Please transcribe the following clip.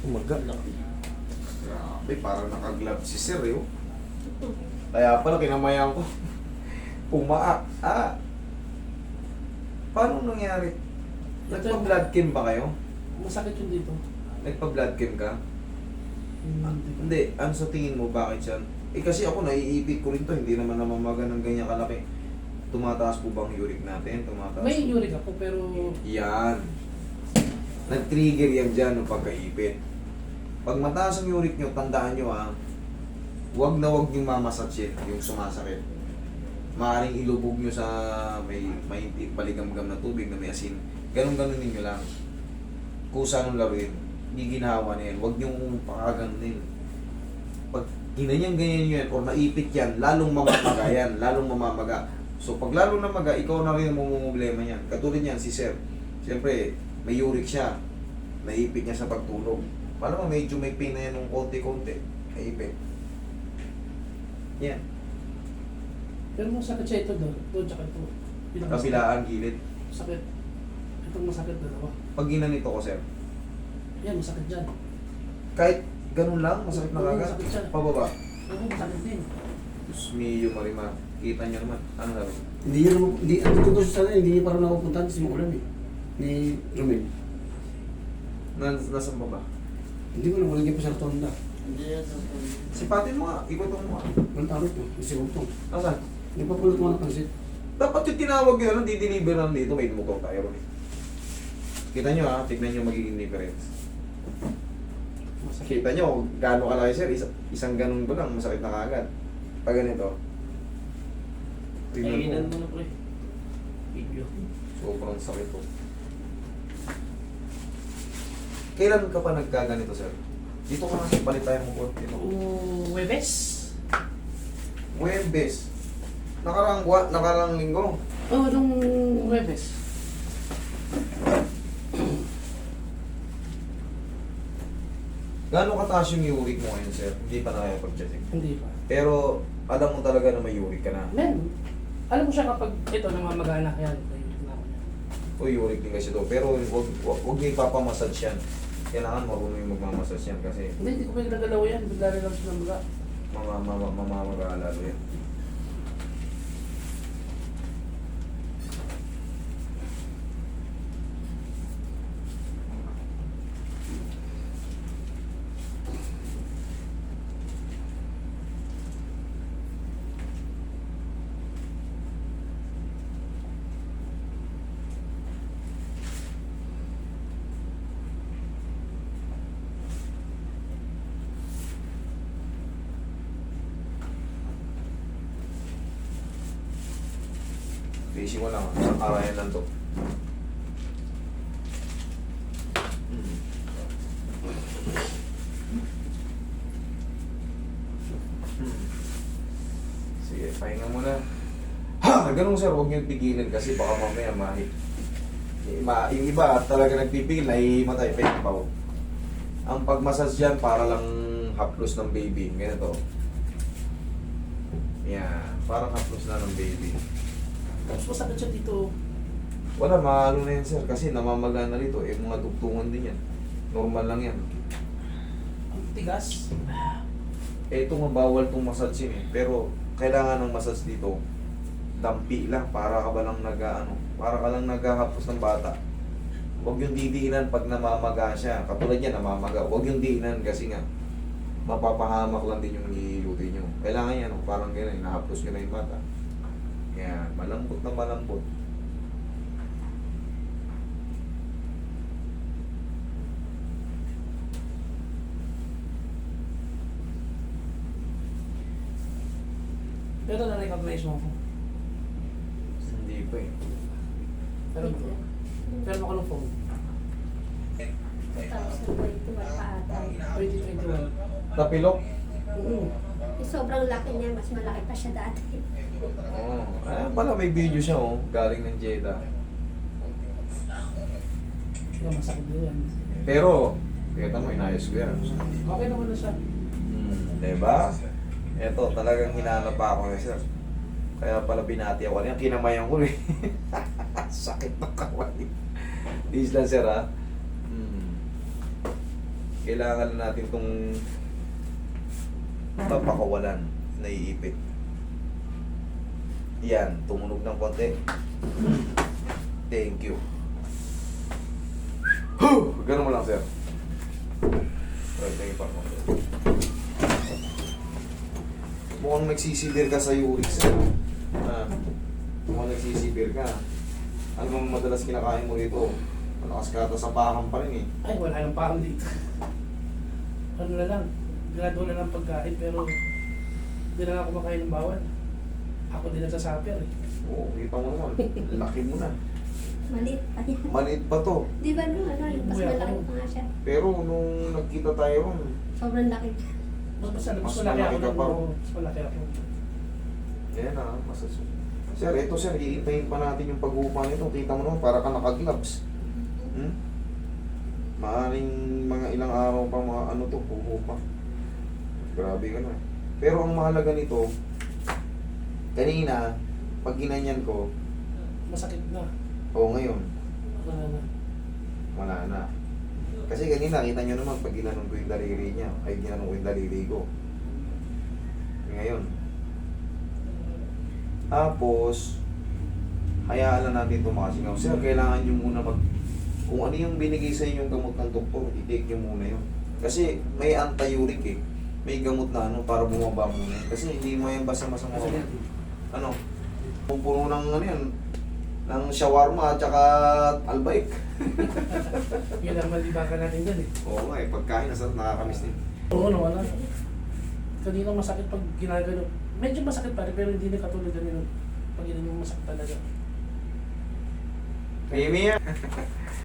Umaga. Grabe, parang nakaglove si Sir, eh. Oh. Kaya pala, kinamayan ko. Pumaa. Paano nangyari? Nagpa-blood chem ba kayo? Masakit yun dito. Nagpa-blood chem ka? Hindi. Hindi. Ano sa tingin mo? Bakit yan? Eh kasi ako, naiipit ko rin to. Hindi naman namamaga ng ganyan kalaki. Tumataas po bang uric natin? Tumataas. May uric ako pero Yan. Nag-trigger yan dyan ng pagkaipit. Pag mataas ang uric nyo, tandaan nyo huwag na huwag yung mamasatsit, yung sumasakit. Maaaring ilubog nyo sa may paligamgam na tubig na may asin. Ganun-ganun ninyo lang. Kusa nung laruin. Hindi ginawa na yan. Huwag nyo pakaganin. Pag ganyan yan, or naipit yan, lalong mamamaga yan. Lalong mamamaga. So pag lalong namaga, ikaw na rin ang problema yan. Katulad yan, si Sir. Siyempre, may uric siya. Naipit niya sa pagtulog. Paano mo, medyo may pain na yan ng konti-konti. Naipit. Yan. pero masakit siya ito doon. Doon tsaka ito. Kabilaan, gilid. Sakit. Itong masakit dalawa. Pag ginanito ko, Sir, Yan, masakit dyan. kahit ganun lang, masakit na Oo, kagad. masakit siya. Pababa. Oo, masakit din. Diyos mio, Marima. Kita niyo naman. Ano sabi? Hindi yun, ang totoo sa sana, hindi pa rin napupuntahan kasi magulan eh. Ni Romel. Nasaan ba ba? Hindi ko na, walang yung pasarton na. Sipatin mo nga. Ikutin mo nga. Walang tarot mo, kasi utong. Nasaan? Hindi pa pulot mo ng pansit. Dapat yung tinawag nyo, ano, di-deliver lang dito. May motor tayo ron eh. Kita nyo tignan nyo magiging difference. Masakit. Kita nyo, gaano kalaki, Sir. Isang ganun ko lang, masakit na kagad. Pag ganito. Tingnan Kainan mo. mo na pre. Video. Sobrang sakit po. Kailan ka pa nagkaganito, Sir? Dito ka na, palit tayo mo po. Dito. Webes? Webes. Nakarang linggo. Oo, nung Webes. Gaano kataas yung uric mo ngayon, Sir? Hindi pa na kaya pag-check. Hindi pa. Pero alam mo talaga na may uric ka na. Men, alam mo siya kapag ito namamagana yan. O uric din kasi to. Pero huwag niyo ipapamassage yan. Kailangan marunong yung magmamassage yan kasi Hindi ko pa ginagalaw yan. Bigla rin lang siya ng baga. mamamaga lalo yan. Basic mo lang, isang arayan lang to. Sige, pahinga muna. Ha! Ganun, Sir, huwag niyo pigilan kasi baka mamaya yung iba talaga nagpipigil, nahihimatay, pahinga pa ho. Ang pagmasas dyan para lang haplos ng baby. Ganito. Yan, parang haplos na ng baby. Tapos masakit siya dito. Wala, maano na yan, Sir, kasi namamaga na rito. Mga dugtungan din yan. Normal lang yan. Ang tigas. Ito nga bawal itong massage eh. Pero kailangan ng massage dito. Dampi lang, para ka ba lang para ka lang naghahapos ng bata. Huwag yung didiinan pag namamaga siya. Katulad yan, namamaga. Huwag yung diinan kasi nga mapapahamak lang din yung nilutin nyo. Kailangan yan, parang gano'n, nahapos nyo na yung bata. Yan, malambot na malambot. Pero na-recognize mo ako. Hindi pa eh. Pero mo ko ng phone. 2021 pa ata. 2021. Tapilok? Oo. Sobrang laki niya, mas malaki pa siya dati. Oo. Pala may video siya galing ng Jeddah. Yung masakit din yan. Pero, kita mo, inayos ko yan. Okay naman na siya. Diba? Ito, talagang hinanap pa ako, Sir. Kaya pala binati ako. Yan, kinamayan ko eh. Sakit ng kawali. Please lang, Sir, ha? Kailangan natin itong papakawalan, naiipit. Yan, tumunog ng konti. Thank you. Ganun mo lang, sir. Right, thank you pa. Mukhang nagsisibir ka sa uric, sir. Mukhang nagsisibir ka. Ano bang madalas kinakain mo dito? Malakas ka ata sa pakam pa rin eh. Ay, wala nang parang dito. Ano na lang, grado na lang pagkain pero hindi na ako kumakain ng bawal. Ako din nagsasuffer eh. Oo, kita mo naman. Laki mo na. Maliit pa yan. Maliit pa to. Di ba nung ano, mas Buya malaki ko. pa nga siya. Pero nung nagkita tayo ron, Sobrang laki. Mas Mas malaki ako malaki ka ng pa. mas malaki ako. yan na, Sir, ito sir, iintayin pa natin yung pag-uupa nito. Kita mo naman, para ka naka-gloves. Maaring mga ilang araw pa mga ano to, uupa. Grabe ka na. Pero ang mahalaga nito, kanina, pag ginanyan ko, Masakit na. o ngayon, Wala na. wala na. Kasi kanina, kita nyo naman, pag ginanon ko yung daliri niya, ay ginanon ko yung daliri ko. Ngayon. Tapos, hayaan na natin tumasingaw. Sir, kailangan nyo muna kung ano yung binigay sa inyong gamot ng doktor, i-take nyo muna yun. Kasi may anti-uric eh. May gamot na ano, para bumaba muna yun. Kasi hindi mo yan basta-basta mo. Ano? Kung puno ng ano yan, ng shawarma at saka albaik. Yun ang malibakan natin dun eh. Oo nga eh, pagkain nasa nakakamiss din. Oo, no, wala. Kanina masakit pag ginagano. Medyo masakit pa rin pero hindi na katulad ganun. Pag yun yung masakit talaga. Mimi!